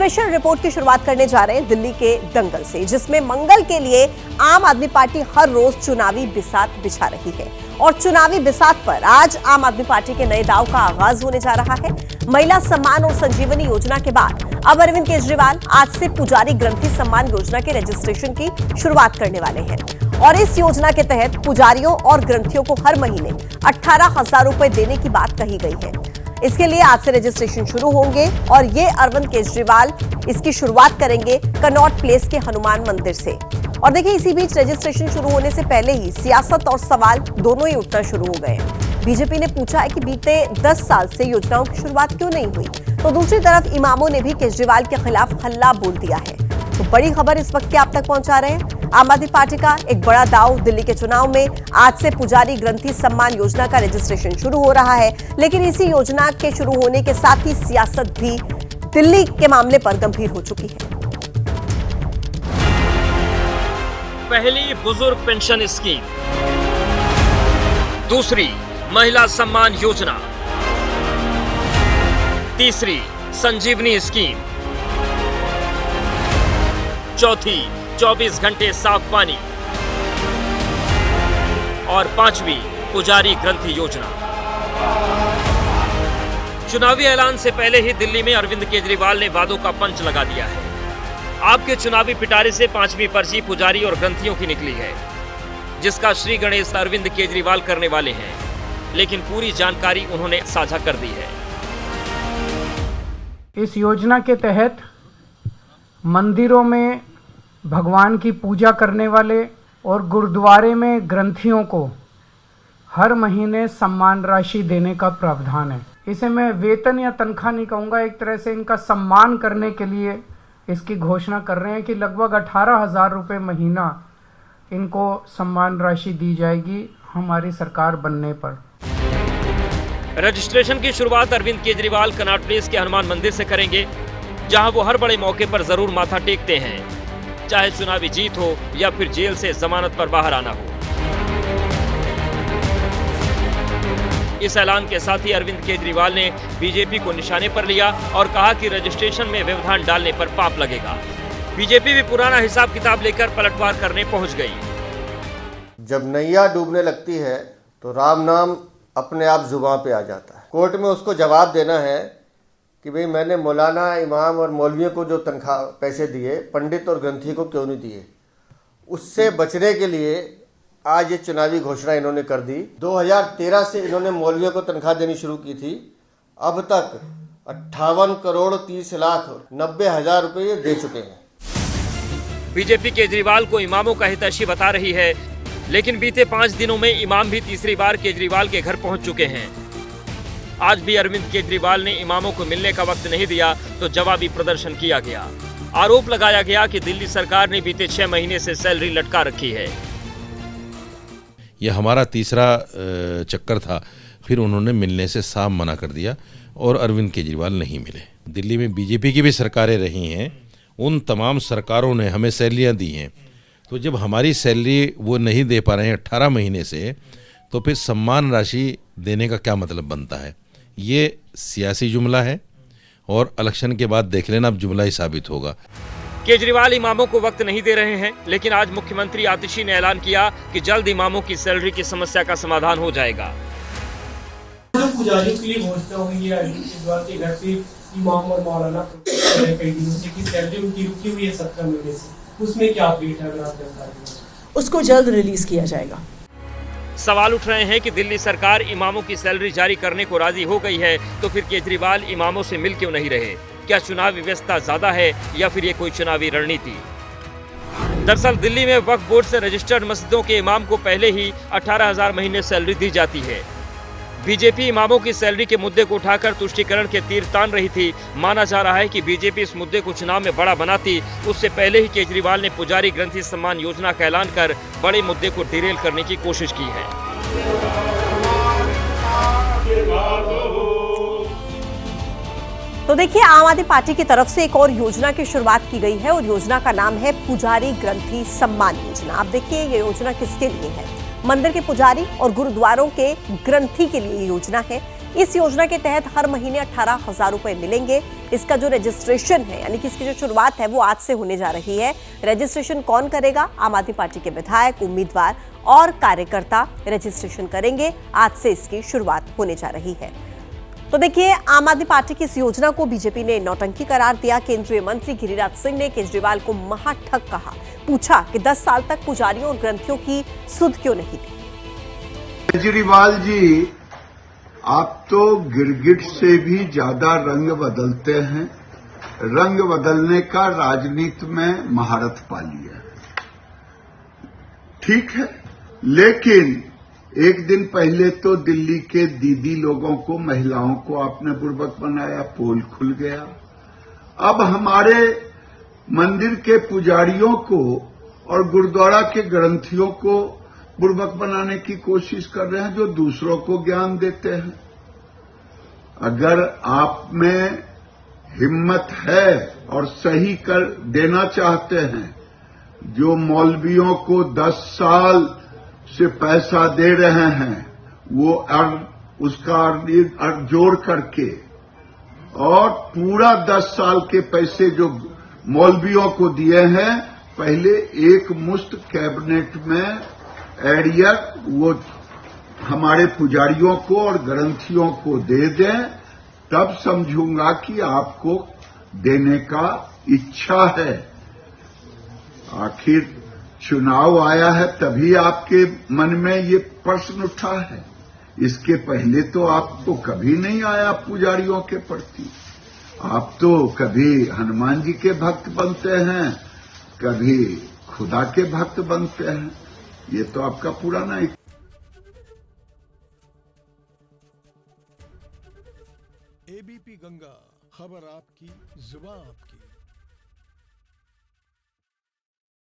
Special report की शुरुआत करने जा रहे हैं दिल्ली के दंगल से, जिसमें मंगल के लिए आम आदमी पार्टी हर रोज चुनावी बिसात बिछा रही है। और चुनावी बिसात पर आज आम आदमी पार्टी के नए दांव का आगाज होने जा रहा है। महिला सम्मान और संजीवनी योजना के बाद अब अरविंद केजरीवाल आज से पुजारी ग्रंथी सम्मान योजना के रजिस्ट्रेशन की शुरुआत करने वाले हैं। और इस योजना के तहत पुजारियों और ग्रंथियों को हर महीने 18,000 रुपए देने की बात कही गई है। इसके लिए आज से रजिस्ट्रेशन शुरू होंगे और ये अरविंद केजरीवाल इसकी शुरुआत करेंगे कनॉट प्लेस के हनुमान मंदिर से। और देखिए, इसी बीच रजिस्ट्रेशन शुरू होने से पहले ही सियासत और सवाल दोनों ही उठना शुरू हो गए हैं। बीजेपी ने पूछा है कि बीते 10 साल से योजनाओं की शुरुआत क्यों नहीं हुई, तो दूसरी तरफ इमामों ने भी केजरीवाल के खिलाफ हल्ला बोल दिया है। तो बड़ी खबर इस वक्त के आप तक पहुंचा रहे हैं। आम आदमी पार्टी का एक बड़ा दांव दिल्ली के चुनाव में। आज से पुजारी ग्रंथी सम्मान योजना का रजिस्ट्रेशन शुरू हो रहा है, लेकिन इसी योजना के शुरू होने के साथ ही सियासत भी दिल्ली के मामले पर गंभीर हो चुकी है। पहली बुजुर्ग पेंशन स्कीम, दूसरी महिला सम्मान योजना, तीसरी संजीवनी स्कीम, चौथी 24 घंटे साफ पानी और पांचवी पुजारी ग्रंथी योजना। चुनावी ऐलान से पहले ही दिल्ली में अरविंद केजरीवाल ने वादों का पंच लगा दिया है। आपके चुनावी पिटारे से पांचवी पर्ची पुजारी और ग्रंथियों की निकली है, जिसका श्री गणेश अरविंद केजरीवाल करने वाले हैं, लेकिन पूरी जानकारी उन्होंने साझा कर दी है। इस योजना के तहत मंदिरों में भगवान की पूजा करने वाले और गुरुद्वारे में ग्रंथियों को हर महीने सम्मान राशि देने का प्रावधान है। इसे मैं वेतन या तनख्वाह नहीं कहूँगा, एक तरह से इनका सम्मान करने के लिए इसकी घोषणा कर रहे हैं कि लगभग 18,000 रुपये महीना इनको सम्मान राशि दी जाएगी हमारी सरकार बनने पर। रजिस्ट्रेशन की शुरुआत अरविंद केजरीवाल कनॉट प्लेस के हनुमान मंदिर से करेंगे, जहां वो हर बड़े मौके पर जरूर माथा टेकते हैं, चाहे चुनावी जीत हो या फिर जेल से जमानत पर बाहर आना हो। इस ऐलान के साथ ही अरविंद केजरीवाल ने बीजेपी को निशाने पर लिया और कहा कि रजिस्ट्रेशन में व्यवधान डालने पर पाप लगेगा। बीजेपी भी पुराना हिसाब किताब लेकर पलटवार करने पहुंच गई। जब नैया डूबने लगती है तो राम नाम अपने आप जुबान पे आ जाता है। कोर्ट में उसको जवाब देना है कि भाई मैंने मौलाना, इमाम और मौलवियों को जो तनख्वाह पैसे दिए, पंडित और ग्रंथी को क्यों नहीं दिए। उससे बचने के लिए आज ये चुनावी घोषणा इन्होंने कर दी। 2013 से इन्होंने मौलवियों को तनख्वाह देनी शुरू की थी। अब तक 58 करोड़ 30 लाख 90 हजार रुपये दे चुके हैं। बीजेपी केजरीवाल को इमामों का हितैषी बता रही है, लेकिन बीते 5 दिनों में इमाम भी तीसरी बार केजरीवाल के घर पहुंच चुके हैं। आज भी अरविंद केजरीवाल ने इमामों को मिलने का वक्त नहीं दिया तो जवाबी प्रदर्शन किया गया। आरोप लगाया गया कि दिल्ली सरकार ने बीते 6 महीने से सैलरी लटका रखी है। यह हमारा तीसरा चक्कर था, फिर उन्होंने मिलने से साफ मना कर दिया और अरविंद केजरीवाल नहीं मिले। दिल्ली में बीजेपी की भी सरकारें रही हैं, उन तमाम सरकारों ने हमें सैलरियां दी हैं, तो जब हमारी सैलरी वो नहीं दे पा रहे हैं 18 महीने से, तो फिर सम्मान राशि देने का क्या मतलब बनता है। ये सियासी जुमला है और इलेक्शन के बाद देख लेना, अब जुमला ही साबित होगा। केजरीवाल इमामों को वक्त नहीं दे रहे हैं, लेकिन आज मुख्यमंत्री आतिशी ने ऐलान किया कि जल्द इमामों की सैलरी की समस्या का समाधान हो जाएगा। जो पुजारियों के लिए घोषणा हुई है केजरीवाल के घर पे इमाम और मौलाना कई दिनों से की सैलरी उनकी रुकी हुई है 17 महीने से, उसमें क्या अपडेट है अगर आप जानकारी दें? उसको जल्द रिलीज किया जाएगा। सवाल उठ रहे हैं कि दिल्ली सरकार इमामों की सैलरी जारी करने को राजी हो गई है, तो फिर केजरीवाल इमामों से मिल क्यों नहीं रहे। क्या चुनावी व्यस्तता ज्यादा है या फिर ये कोई चुनावी रणनीति। दरअसल दिल्ली में वक्फ बोर्ड से रजिस्टर्ड मस्जिदों के इमाम को पहले ही 18,000 महीने सैलरी दी जाती है। बीजेपी इमामों की सैलरी के मुद्दे को उठाकर तुष्टीकरण के तीर तान रही थी। माना जा रहा है कि बीजेपी इस मुद्दे को चुनाव में बड़ा बनाती, उससे पहले ही केजरीवाल ने पुजारी ग्रंथी सम्मान योजना का ऐलान कर बड़े मुद्दे को डिरेल करने की कोशिश की है। तो देखिए, आम आदमी पार्टी की तरफ से एक और योजना की शुरुआत की गई है और योजना का नाम है पुजारी ग्रंथी सम्मान योजना। आप देखिए, ये योजना किसके लिए है। मंदिर के पुजारी और गुरुद्वारों के ग्रंथी के लिए योजना है। इस योजना के तहत हर महीने 18,000 रुपए मिलेंगे। इसका जो रजिस्ट्रेशन है, यानी कि इसकी जो शुरुआत है वो आज से होने जा रही है। रजिस्ट्रेशन कौन करेगा? आम आदमी पार्टी के विधायक, उम्मीदवार और कार्यकर्ता रजिस्ट्रेशन करेंगे। आज से इसकी शुरुआत होने जा रही है। तो देखिए, आम आदमी पार्टी की इस योजना को बीजेपी ने नौटंकी करार दिया। केंद्रीय मंत्री गिरिराज सिंह ने केजरीवाल को महाठग कहा। पूछा कि 10 साल तक पुजारियों और ग्रंथियों की सुध क्यों नहीं दी। केजरीवाल जी, आप तो गिरगिट से भी ज्यादा रंग बदलते हैं। रंग बदलने का राजनीति में महारत पा लिया। ठीक है, लेकिन एक दिन पहले तो दिल्ली के दीदी लोगों को, महिलाओं को आपने बुर्बक बनाया, पोल खुल गया। अब हमारे मंदिर के पुजारियों को और गुरुद्वारा के ग्रंथियों को बुर्बक बनाने की कोशिश कर रहे हैं, जो दूसरों को ज्ञान देते हैं। अगर आप में हिम्मत है और सही कर देना चाहते हैं, जो मौलवियों को 10 साल से पैसा दे रहे हैं, वो उसका जोड़ करके और पूरा 10 साल के पैसे जो मौलवियों को दिए हैं, पहले एक मुश्त कैबिनेट में एरियर वो हमारे पुजारियों को और ग्रंथियों को दे दें, तब समझूंगा कि आपको देने का इच्छा है। आखिर चुनाव आया है, तभी आपके मन में ये प्रश्न उठा है। इसके पहले तो आपको कभी नहीं आया पुजारियों के प्रति। आप तो कभी हनुमान जी के भक्त बनते हैं, कभी खुदा के भक्त बनते हैं। ये तो आपका पुराना एबीपी गंगा, खबर आपकी, जुबान आपकी।